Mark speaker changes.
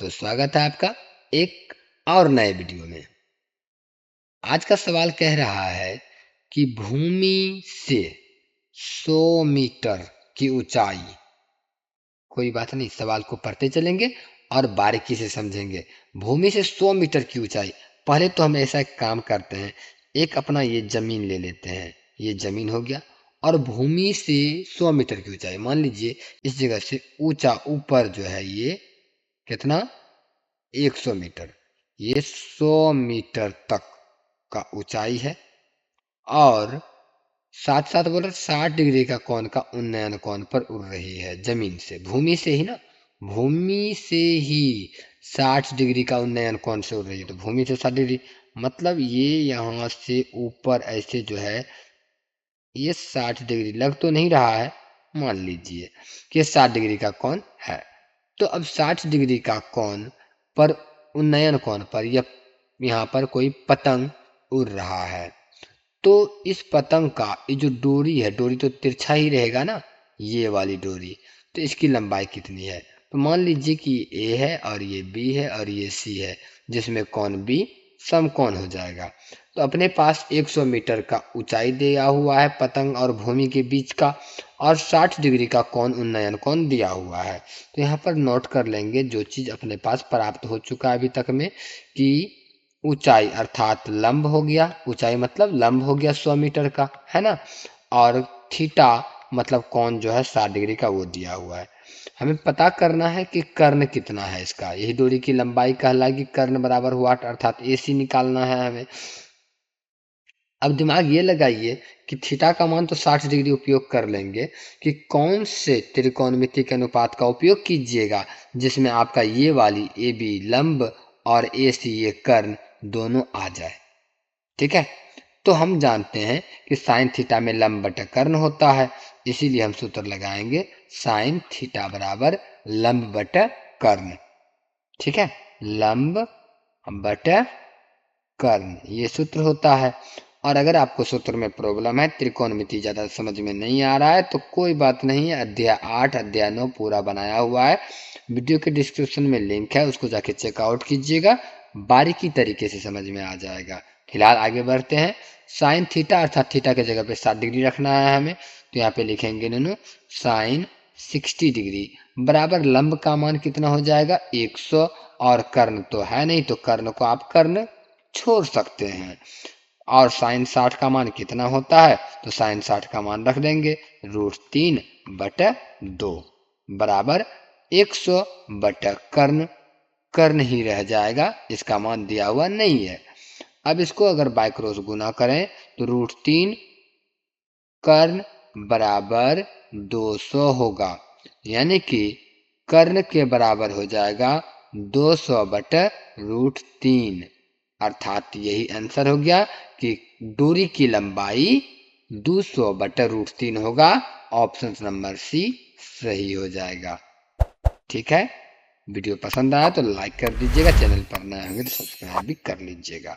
Speaker 1: तो स्वागत है आपका एक और नए वीडियो में। आज का सवाल कह रहा है कि भूमि से 100 मीटर की ऊंचाई, कोई बात नहीं, सवाल को पढ़ते चलेंगे और बारीकी से समझेंगे। भूमि से 100 मीटर की ऊंचाई, पहले तो हम ऐसा एक काम करते हैं, एक अपना ये जमीन ले लेते हैं, ये जमीन हो गया, और भूमि से 100 मीटर की ऊंचाई, मान लीजिए इस जगह से ऊंचा ऊपर जो है ये कितना, 100 मीटर, ये 100 मीटर तक का ऊंचाई है। और साथ साथ बोल 60 डिग्री का कोण का उन्नयन कोण पर उड़ रही है जमीन से, भूमि से ही ना, भूमि से ही 60 डिग्री का उन्नयन कोण से उड़ रही है, तो भूमि से 60 डिग्री, मतलब ये यहाँ से ऊपर ऐसे जो है ये 60 डिग्री लग तो नहीं रहा है, मान लीजिए कि 60 डिग्री का कोण है। तो अब 60 डिग्री का कोण पर, उन्नयन कोण पर, या यहाँ पर कोई पतंग उड़ रहा है, तो इस पतंग का ये जो डोरी है, डोरी तो तिरछा ही रहेगा ना, ये वाली डोरी, तो इसकी लंबाई कितनी है? तो मान लीजिए कि ए है और ये बी है और ये सी है, जिसमें कोण बी समकोण हो जाएगा। तो अपने पास 100 मीटर का ऊंचाई दिया हुआ है पतंग और भूमि के बीच का, और 60 डिग्री का कोण उन्नयन कोण दिया हुआ है। तो यहाँ पर नोट कर लेंगे जो चीज अपने पास प्राप्त हो चुका है अभी तक में, कि ऊंचाई अर्थात लंब हो गया, ऊंचाई मतलब लंब हो गया 100 मीटर का, है ना, और थीटा मतलब कोण जो है 60 डिग्री का वो दिया हुआ है। हमें पता करना है कि कर्ण कितना है इसका, यही डोरी की लंबाई कहलाएगी, कर्ण बराबर हुआ अर्थात AC निकालना है हमें। अब दिमाग ये लगाइए कि थीटा का मान तो 60 डिग्री उपयोग कर लेंगे, कि कौन से त्रिकोणमिति के अनुपात का उपयोग कीजिएगा जिसमें आपका ये वाली AB लंब और AC ये कर्ण दोनों आ जाए। ठीक है, तो हम जानते हैं कि साइन थीटा में लंब बटा कर्ण होता है, इसीलिए हम सूत्र लगाएंगे साइन थीटा बराबर लंब बटा कर्ण। ठीक है, लंब बटा कर्ण, ये सूत्र होता है। और अगर आपको सूत्र में प्रॉब्लम है, त्रिकोणमिति ज्यादा समझ में नहीं आ रहा है, तो कोई बात नहीं है, अध्याय 8 अध्याय 9 पूरा बनाया हुआ है, वीडियो के डिस्क्रिप्शन में लिंक है, उसको जाके चेकआउट कीजिएगा, बारीकी तरीके से समझ में आ जाएगा। फिलहाल आगे बढ़ते हैं। साइन थीटा अर्थात थीटा के जगह पे 60 डिग्री रखना है हमें, तो यहाँ पे लिखेंगे नूनू साइन 60 डिग्री बराबर लंब का मान कितना हो जाएगा 100, और कर्ण तो है नहीं, तो कर्ण को आप कर्ण छोड़ सकते हैं। और साइन 60 का मान कितना होता है, तो साइन 60 का मान रख देंगे √3/2 बराबर 100 बटा कर्ण, कर्ण ही रह जाएगा, इसका मान दिया हुआ नहीं है। अब इसको अगर बाय क्रॉस गुना करें तो √3 कर्ण बराबर 200 होगा, यानी कि कर्ण के बराबर हो जाएगा 200 बटा √3, अर्थात यही आंसर हो गया कि डोरी की लंबाई 200 बटा √3 होगा। ऑप्शन नंबर सी सही हो जाएगा। ठीक है, वीडियो पसंद आया तो लाइक कर दीजिएगा, चैनल पर नए होंगे तो सब्सक्राइब भी कर लीजिएगा।